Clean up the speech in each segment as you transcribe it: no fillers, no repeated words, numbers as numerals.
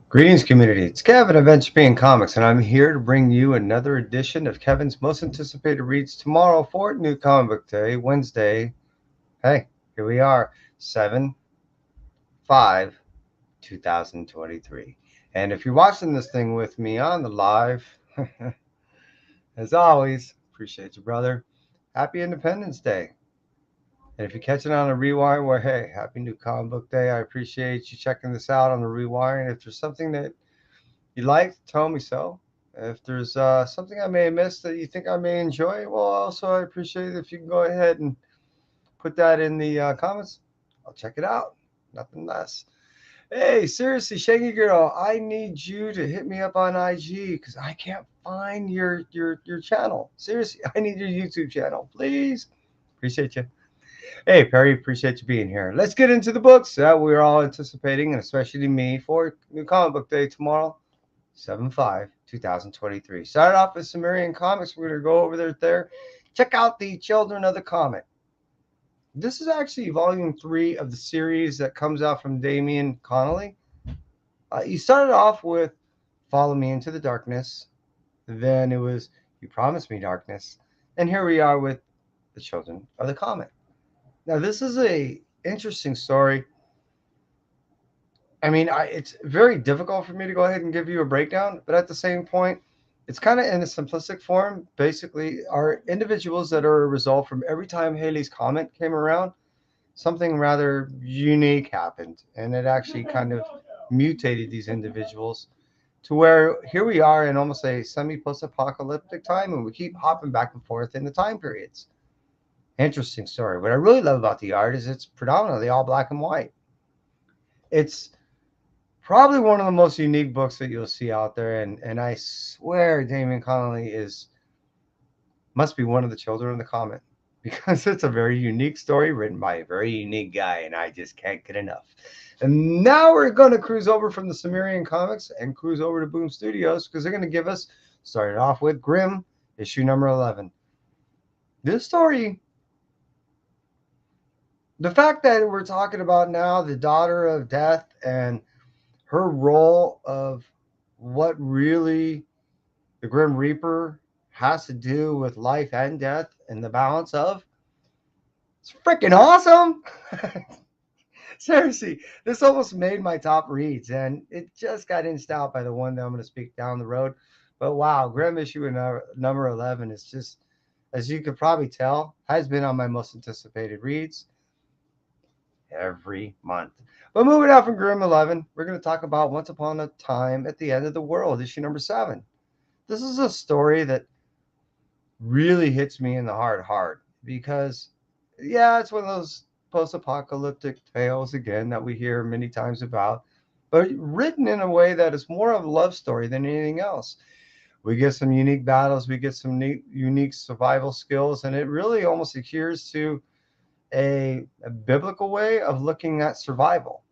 Greetings, community. It's Kevin of NCBD Comics, and I'm here to bring you another edition of Kevin's most anticipated reads tomorrow for New Comic Book Day, Wednesday. Hey, here we are, 7 5 2023. And if you're watching this thing with me on the live, as always, appreciate you, brother. Happy Independence Day. And if you're catching on a rewind, well, hey, happy New Comic Book Day. I appreciate you checking this out on the rewind. If there's something that you like, tell me so. If there's something I may have missed that you think I may enjoy, well, also I appreciate it if you can go ahead and put that in the comments. I'll check it out. Nothing less. Hey, seriously, Shaggy Girl, I need you to hit me up on IG because I can't find your channel. Seriously, I need your YouTube channel, please. Appreciate you. Hey, Perry, appreciate you being here. Let's get into the books that we're all anticipating, and especially me for New Comic Book Day tomorrow. 7/5, 2023. Started off with Sumerian Comics. We're going to go over there. Check out the Children of the Comet. This is actually volume 3 of the series that comes out from Damian Connolly. He started off with Follow Me Into the Darkness. Then it was You Promised Me Darkness. And here we are with the Children of the Comet. Now, this is a interesting story. I mean, it's very difficult for me to go ahead and give you a breakdown, but at the same point, it's kind of in a simplistic form. Basically, are individuals that are a result from every time Haley's Comet came around, something rather unique happened, and it actually kind of mutated these individuals to where here we are in almost a semi-post-apocalyptic time, and we keep hopping back and forth in the time periods. Interesting story. What I really love about the art is it's predominantly all black and white. It's probably one of the most unique books that you'll see out there, and I swear Damian Connolly must be one of the children of the comet because it's a very unique story written by a very unique guy, and I just can't get enough. And now we're going to cruise over from the Sumerian Comics and cruise over to Boom Studios because they're going to give us, started off with Grimm, issue number 11. This story, the fact that we're talking about now the daughter of death and her role of what really the Grim Reaper has to do with life and death and the balance of, it's freaking awesome. Seriously, this almost made my top reads, and it just got inched out by the one that I'm going to speak down the road. But wow, Grim issue number 11 is just, as you could probably tell, has been on my most anticipated reads every month. But moving on from Grim 11, we're going to talk about Once Upon a Time at the End of the World, issue number 7. This is a story that really hits me in the heart hard because, yeah, it's one of those post apocalyptic tales again that we hear many times about, but written in a way that is more of a love story than anything else. We get some unique battles, we get some neat, unique survival skills, and it really almost adheres to a biblical way of looking at survival,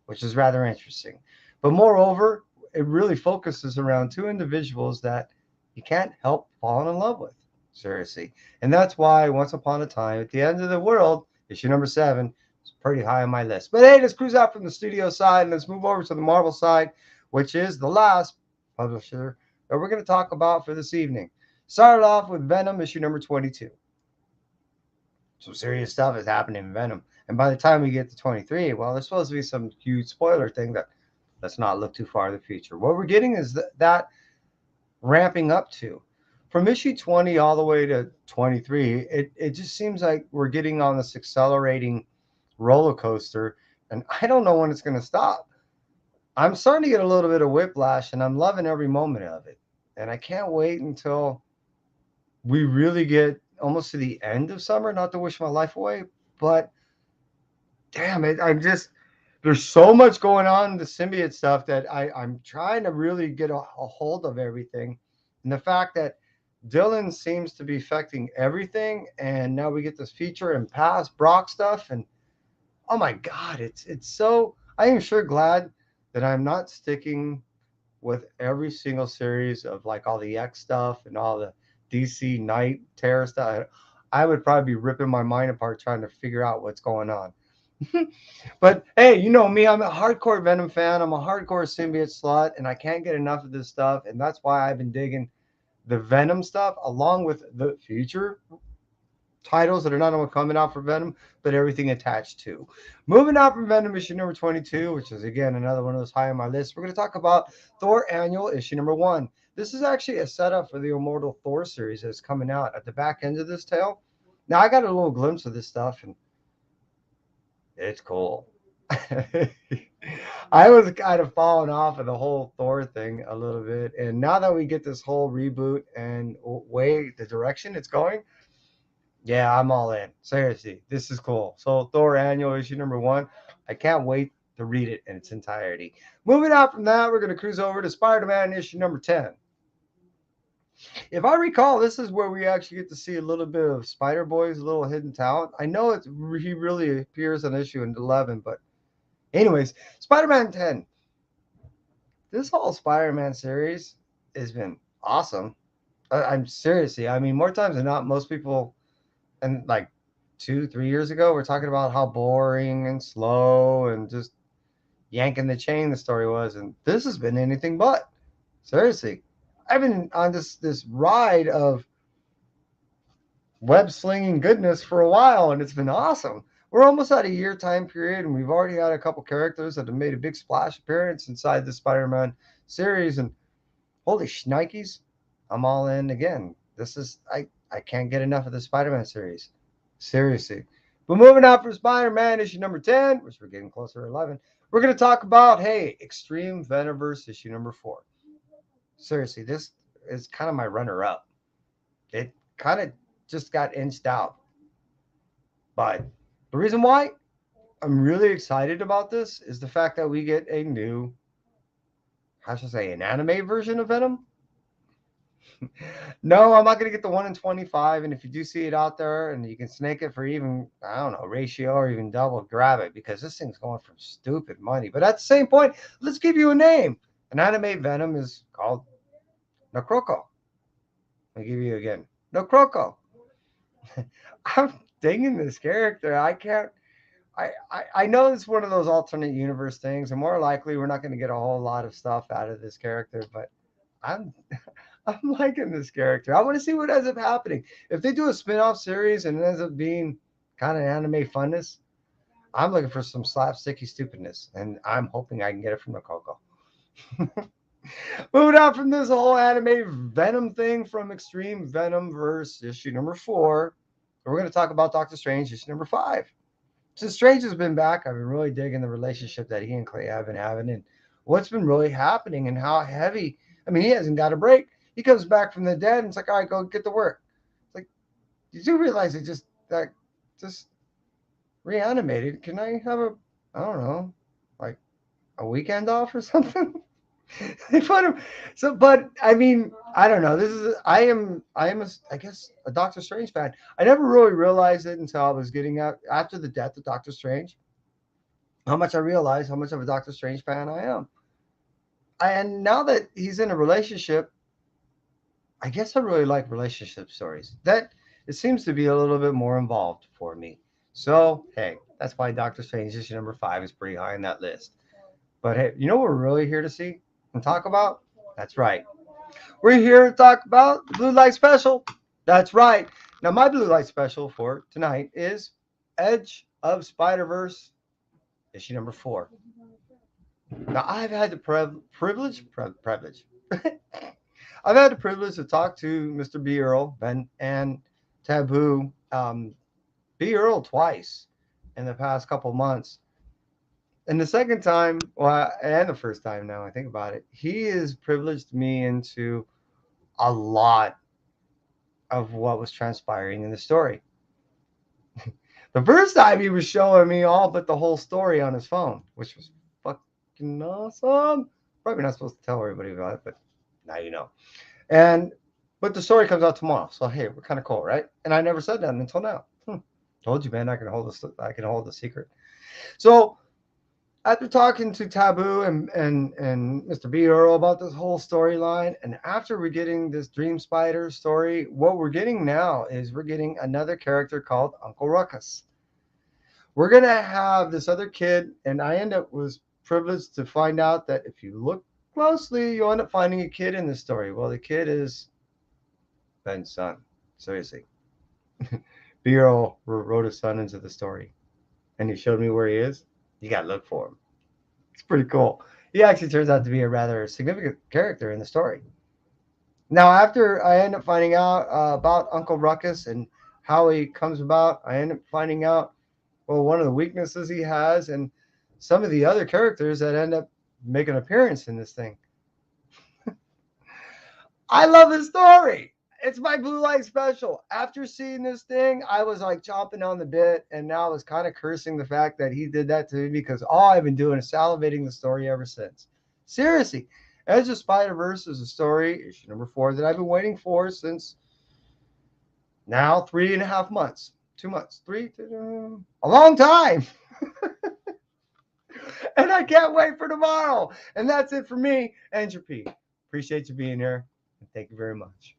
which is rather interesting. But moreover, it really focuses around two individuals that you can't help falling in love with. Seriously. And that's why Once Upon a Time at the End of the World, issue number 7, is pretty high on my list. But hey, let's cruise out from the studio side and let's move over to the Marvel side, which is the last publisher that we're going to talk about for this evening. Started off with Venom, issue number 22. Some serious stuff is happening in Venom. And by the time we get to 23, well, there's supposed to be some huge spoiler thing that let's not look too far in the future. What we're getting is that ramping up to. From issue 20 all the way to 23, it just seems like we're getting on this accelerating roller coaster, and I don't know when it's going to stop. I'm starting to get a little bit of whiplash, and I'm loving every moment of it. And I can't wait until we really get almost to the end of summer, not to wish my life away, but damn it, there's so much going on in the symbiote stuff that I'm trying to really get a hold of everything. And the fact that Dylan seems to be affecting everything, and now we get this feature and past Brock stuff, and oh my god, it's so, I am sure glad that I'm not sticking with every single series of like all the X stuff and all the DC Night Terror stuff. I would probably be ripping my mind apart trying to figure out what's going on. But hey, you know me, I'm a hardcore Venom fan. I'm a hardcore symbiote slut, and I can't get enough of this stuff. And that's why I've been digging the Venom stuff along with the future titles that are not only coming out for Venom, but everything attached to. Moving out from Venom issue number 22, which is again another one of those high on my list, we're going to talk about Thor Annual issue number 1. This is actually a setup for the Immortal Thor series that's coming out at the back end of this tale. Now, I got a little glimpse of this stuff, and it's cool. I was kind of falling off of the whole Thor thing a little bit, and now that we get this whole reboot and way the direction it's going, yeah, I'm all in. Seriously, this is cool. So Thor Annual issue number 1. I can't wait to read it in its entirety. Moving out from that, we're going to cruise over to Spider-Man issue number 10. If I recall, this is where we actually get to see a little bit of Spider-Boy's little hidden talent. I know he really appears on issue 11, but anyways, Spider-Man 10. This whole Spider-Man series has been awesome. I'm seriously, I mean, more times than not, most people, and like 2, 3 years ago, we're talking about how boring and slow and just yanking the chain the story was, and this has been anything but. Seriously, I've been on this ride of web slinging goodness for a while, and it's been awesome. We're almost at a year time period, and we've already had a couple characters that have made a big splash appearance inside the Spider-Man series, and holy shnikes, I'm all in again. This is I can't get enough of the Spider-Man series. Seriously. But moving on from Spider-Man issue number 10, which we're getting closer to 11, we're going to talk about, hey, Extreme Venomverse issue number 4. Seriously, this is kind of my runner-up. It kind of just got inched out. But the reason why I'm really excited about this is the fact that we get a new, how should I say, an anime version of Venom. No, I'm not going to get the 1 in 25. And if you do see it out there and you can snake it for even, I don't know, ratio or even double, grab it because this thing's going for stupid money. But at the same point, let's give you a name. An anime Venom is called Nocroco. I'll give you again. Nocroco. I'm digging this character. I can't. I know it's one of those alternate universe things, and more likely we're not going to get a whole lot of stuff out of this character, but I'm I'm liking this character. I want to see what ends up happening. If they do a spin-off series and it ends up being kind of anime funness, I'm looking for some slapsticky stupidness, and I'm hoping I can get it from the Coco. Moving on from this whole anime Venom thing from Extreme Venomverse issue number 4, we're going to talk about Doctor Strange issue number 5. Since Strange has been back, I've been really digging the relationship that he and Clay have been having and what's been really happening and how heavy. I mean, he hasn't got a break. He comes back from the dead and it's like, all right, go get to work. It's like, you do realize it just reanimated. Can I have I don't know, like a weekend off or something? They put him. So, but I mean, I don't know. I guess a Doctor Strange fan. I never really realized it until I was getting out after the death of Doctor Strange. How much I realized how much of a Doctor Strange fan I am. And now that he's in a relationship, I guess I really like relationship stories. That it seems to be a little bit more involved for me. So hey, that's why Doctor Strange issue number 5 is pretty high on that list. But hey, you know what we're really here to see and talk about? That's right. We're here to talk about the Blue Light Special. That's right. Now, my Blue Light Special for tonight is Edge of Spider-Verse, issue number 4. Now, I've had the privilege. I've had the privilege to talk to Mr. B. Earl and Taboo B. Earl twice in the past couple months. And the second time, well, and the first time now I think about it, he has privileged me into a lot of what was transpiring in the story. The first time he was showing me all but the whole story on his phone, which was fucking awesome. Probably not supposed to tell everybody about it, but now you know. And but the story comes out tomorrow, so hey, we're kind of cool, right? And I never said that until now. Told you, man, I can hold the secret. So after talking to Taboo and Mr. B. Earl about this whole storyline, and after we're getting this Dream Spider story, what we're getting now is we're getting another character called Uncle Ruckus. We're going to have this other kid, and was privileged to find out that if you look closely, you'll end up finding a kid in this story. Well, the kid is Ben's son. Seriously. B-Earl wrote his son into the story, and he showed me where he is. You got to look for him. It's pretty cool. He actually turns out to be a rather significant character in the story. Now, after I end up finding out about Uncle Ruckus and how he comes about, I end up finding out, well, one of the weaknesses he has and some of the other characters that end up making an appearance in this thing. I love this story. It's my Blue Light special. After seeing this thing, I was like chomping on the bit, and now I was kind of cursing the fact that he did that to me because all I've been doing is salivating the story ever since. Seriously, Edge of Spider-Verse is a story, issue number 4, that I've been waiting for since now 3.5 months. 2 months. A long time. And I can't wait for tomorrow. And that's it for me, Entropy. Appreciate you being here, and thank you very much.